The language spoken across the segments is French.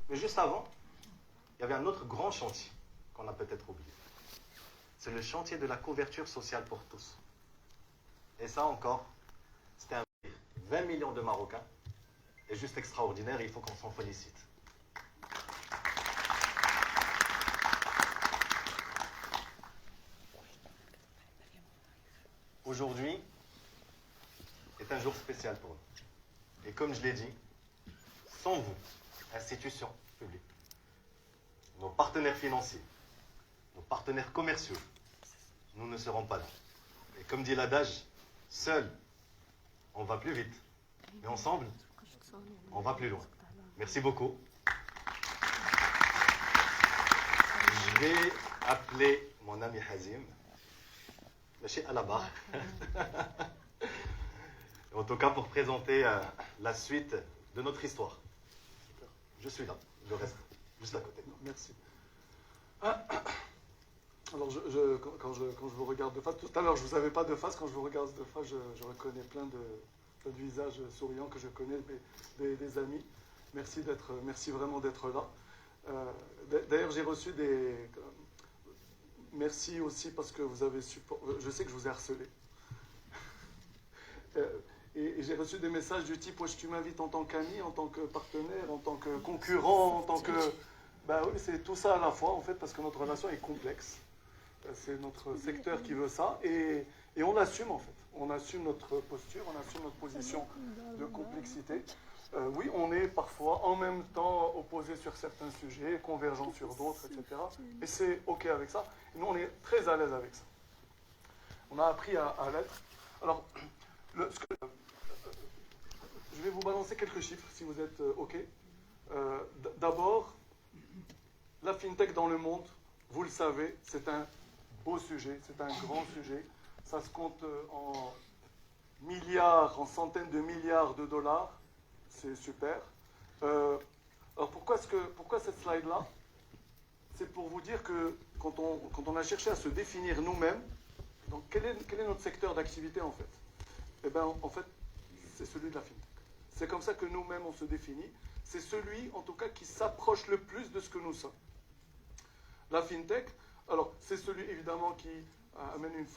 Mais juste avant, il y avait un autre grand chantier qu'on a peut-être oublié. C'est le chantier de la couverture sociale pour tous. Et ça encore, c'était un 20 millions de Marocains. Et juste extraordinaire, il faut qu'on s'en félicite. Aujourd'hui est un jour spécial pour nous. Et comme je l'ai dit, sans vous, institutions publiques, nos partenaires financiers, nos partenaires commerciaux, nous ne serons pas là. Et comme dit l'adage, seul, on va plus vite. Mais ensemble, on va plus loin. Merci beaucoup. Je vais appeler mon ami Hazim. Monsieur Alaba. En tout cas, pour présenter la suite de notre histoire. Je suis là, je reste juste à côté. Merci. Alors, quand je vous regarde de face, tout à l'heure, je ne vous avais pas de face. Quand je vous regarde de face, je reconnais plein de visages souriants que je connais, des amis. Merci vraiment d'être là. D'ailleurs, j'ai reçu des... Merci aussi parce que vous avez supporté... Je sais que je vous ai harcelé. Et j'ai reçu des messages du type « Tu m'invites en tant qu'ami, en tant que partenaire, en tant que concurrent, en tant que... » Ben oui, c'est tout ça à la fois, en fait, parce que notre relation est complexe. C'est notre secteur qui veut ça. Et on assume, en fait. On assume notre posture, on assume notre position de complexité. Oui, on est parfois en même temps opposés sur certains sujets, convergents sur d'autres, etc. Et c'est OK avec ça. Et nous, on est très à l'aise avec ça. On a appris à l'être. Alors, je vais vous balancer quelques chiffres, si vous êtes OK. D'abord, la FinTech dans le monde, vous le savez, c'est un beau sujet, c'est un grand sujet. Ça se compte en milliards, en centaines de milliards de dollars. C'est super. Alors pourquoi cette slide-là? C'est pour vous dire que quand on a cherché à se définir nous-mêmes, donc quel est notre secteur d'activité en fait? Eh bien en fait, c'est celui de la FinTech. C'est comme ça que nous-mêmes on se définit. C'est celui en tout cas qui s'approche le plus de ce que nous sommes. La FinTech, alors c'est celui évidemment qui amène une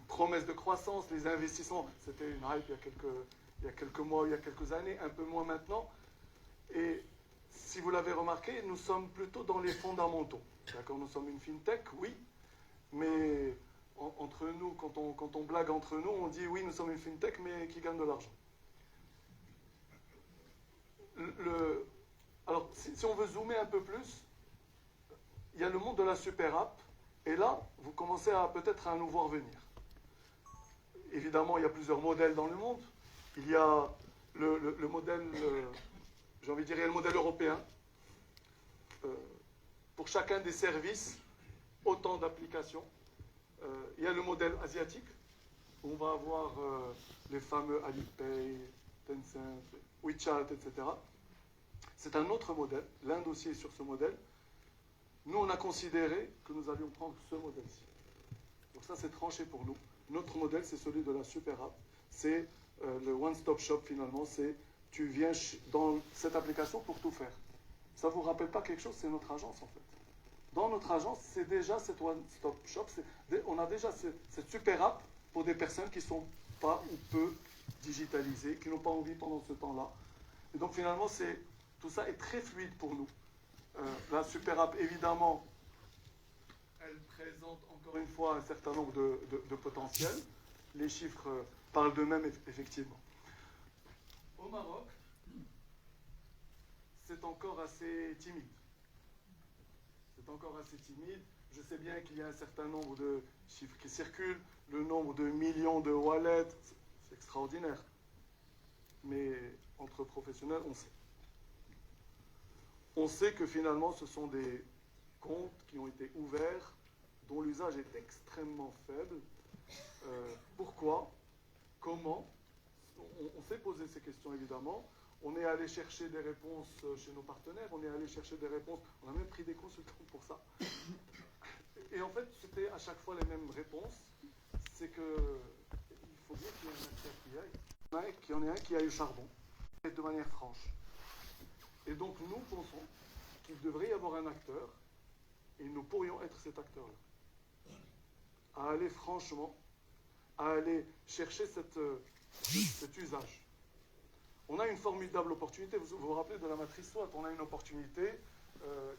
promesse de croissance, les investissements, c'était une hype il y a quelques mois, il y a quelques années, un peu moins maintenant. Et si vous l'avez remarqué, nous sommes plutôt dans les fondamentaux. D'accord, nous sommes une FinTech, oui, mais entre nous, quand on blague entre nous, on dit oui, nous sommes une FinTech, mais qui gagne de l'argent. Alors, si on veut zoomer un peu plus, il y a le monde de la super app, et là, vous commencez peut-être à nous voir venir. Évidemment, il y a plusieurs modèles dans le monde. Il y a le modèle, j'ai envie de dire, le modèle européen. Pour chacun des services, autant d'applications. Il y a le modèle asiatique, où on va avoir les fameux Alipay, Tencent, WeChat, etc. C'est un autre modèle. L'Inde aussi est sur ce modèle. Nous, on a considéré que nous allions prendre ce modèle-ci. Donc ça, c'est tranché pour nous. Notre modèle, c'est celui de la super app. C'est le one-stop shop, finalement. C'est tu viens dans cette application pour tout faire. Ça ne vous rappelle pas quelque chose? C'est notre agence, en fait. Dans notre agence, c'est déjà cette one-stop shop. On a déjà cette super app pour des personnes qui ne sont pas ou peu digitalisées, qui n'ont pas envie pendant ce temps-là. Et donc, finalement, tout ça est très fluide pour nous. La super app, évidemment, elle présente encore une fois un certain nombre de potentiels. Les chiffres parlent d'eux-mêmes, effectivement. Au Maroc, c'est encore assez timide. C'est encore assez timide. Je sais bien qu'il y a un certain nombre de chiffres qui circulent, le nombre de millions de wallets, c'est extraordinaire. Mais entre professionnels, on sait. On sait que finalement, ce sont des comptes qui ont été ouverts, dont l'usage est extrêmement faible. Pourquoi? Comment? On s'est posé ces questions, évidemment. On est allé chercher des réponses chez nos partenaires, on est allé chercher des réponses, on a même pris des consultants pour ça. Et en fait, c'était à chaque fois les mêmes réponses. C'est que il faut bien qu'il y ait un acteur qui aille. Il y en a un qui aille au charbon, et de manière franche. Et donc nous pensons qu'il devrait y avoir un acteur, et nous pourrions être cet acteur-là. À aller franchement, à aller chercher cet usage. On a une formidable opportunité. Vous vous rappelez de la matrice SWOT, on a une opportunité.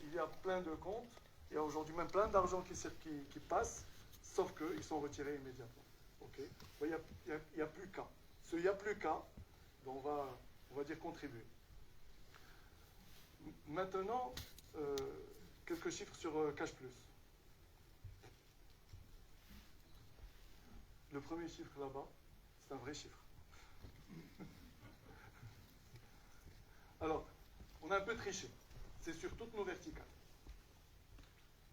Il y a plein de comptes. Il y a aujourd'hui même plein d'argent qui passe, sauf qu'ils sont retirés immédiatement. Okay. Il n'y a plus qu'à. Ce il n'y a plus qu'à, on va dire contribuer. Maintenant, quelques chiffres sur Cash Plus. Le premier chiffre là-bas, c'est un vrai chiffre. Alors, on a un peu triché. C'est sur toutes nos verticales.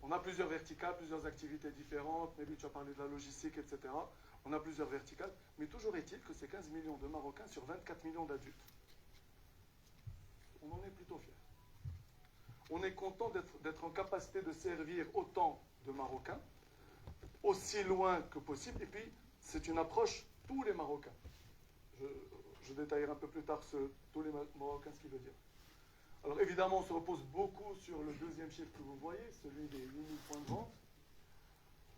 On a plusieurs verticales, plusieurs activités différentes. Maybe tu as parlé de la logistique, etc. On a plusieurs verticales. Mais toujours est-il que c'est 15 millions de Marocains sur 24 millions d'adultes. On en est plutôt fiers. On est content d'être en capacité de servir autant de Marocains, aussi loin que possible. Et puis, c'est une approche tous les Marocains. Je détaillerai un peu plus tard tous les Marocains ce qu'il veut dire. Alors évidemment, on se repose beaucoup sur le deuxième chiffre que vous voyez, celui des 8000 points de vente.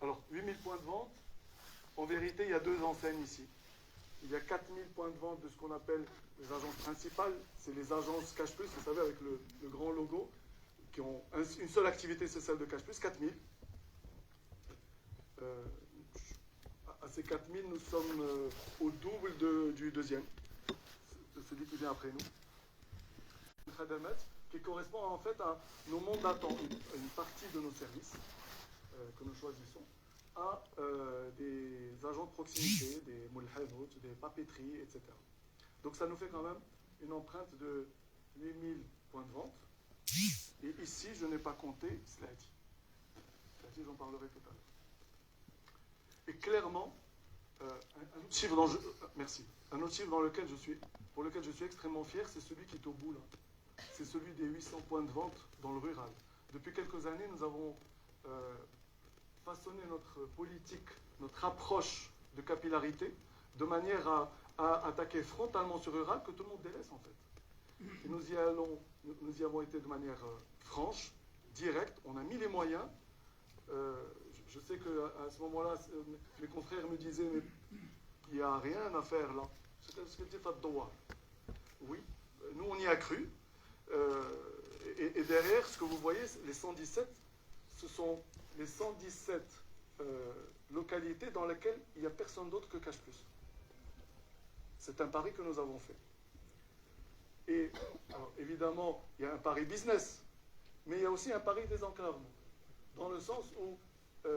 Alors, 8000 points de vente, en vérité, il y a deux enseignes ici. Il y a 4000 points de vente de ce qu'on appelle les agences principales. C'est les agences Cash Plus, vous savez, avec le grand logo, qui ont une seule activité, c'est celle de Cash Plus, 4000. À ces 4000, nous sommes au double du deuxième, de celui qui vient après nous. Qui correspond en fait à nos mandatants, une partie de nos services que nous choisissons, à des agents de proximité, des moulhanout, des papeteries, etc. Donc ça nous fait quand même une empreinte de 8000 points de vente. Et ici, je n'ai pas compté Slati. Slati, j'en parlerai tout à l'heure. Et clairement, un autre chiffre pour lequel je suis extrêmement fier, c'est celui qui est au bout là. C'est celui des 800 points de vente dans le rural. Depuis quelques années, nous avons façonné notre politique, notre approche de capillarité, de manière à attaquer frontalement sur le rural que tout le monde délaisse en fait. Et nous y avons été de manière franche, directe, on a mis les moyens. Je sais qu'à ce moment-là, mes confrères me disaient, mais il n'y a rien à faire là. C'est ce que tu fais de droit. Oui, nous on y a cru. Et derrière, ce que vous voyez, les 117, ce sont les 117 localités dans lesquelles il n'y a personne d'autre que Cash Plus. C'est un pari que nous avons fait. Et alors, évidemment, il y a un pari business, mais il y a aussi un pari désenclavement. Dans le sens où, c'est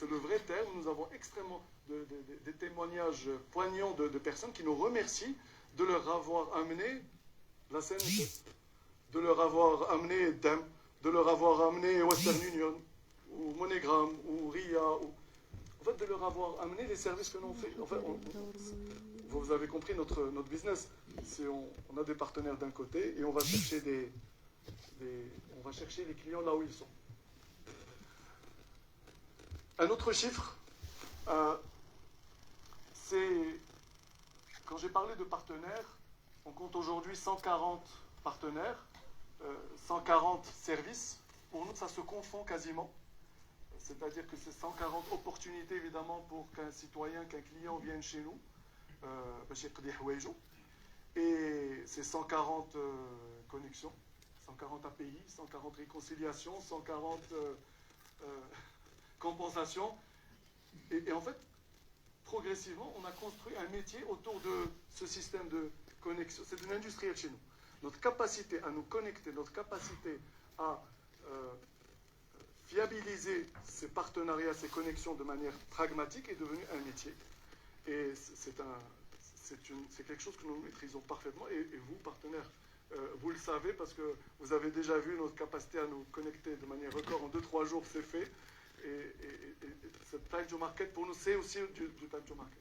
le vrai terme, nous avons extrêmement des témoignages poignants de personnes qui nous remercient de leur avoir amené la CNP, de leur avoir amené DEM, de leur avoir amené Western Union, ou MoneyGram, ou RIA, en fait de leur avoir amené les services que l'on fait. En fait, vous avez compris notre business. On a des partenaires d'un côté et on va chercher on va chercher les clients là où ils sont. Un autre chiffre, c'est quand j'ai parlé de partenaires, on compte aujourd'hui 140 partenaires, 140 services. Pour nous, ça se confond quasiment. C'est-à-dire que c'est 140 opportunités, évidemment, pour qu'un citoyen, qu'un client vienne chez nous. Et c'est 140 connexions, 140 API, 140 réconciliations, 140 compensations. Et en fait, progressivement, on a construit un métier autour de ce système de connexion. C'est une industrielle chez nous. Notre capacité à nous connecter, notre capacité à fiabiliser ces partenariats, ces connexions de manière pragmatique est devenue un métier. Et c'est quelque chose que nous maîtrisons parfaitement. Et vous, partenaires, vous le savez parce que vous avez déjà vu notre capacité à nous connecter de manière record. En 2-3 jours, c'est fait. Et cette time to market, pour nous, c'est aussi du time to market.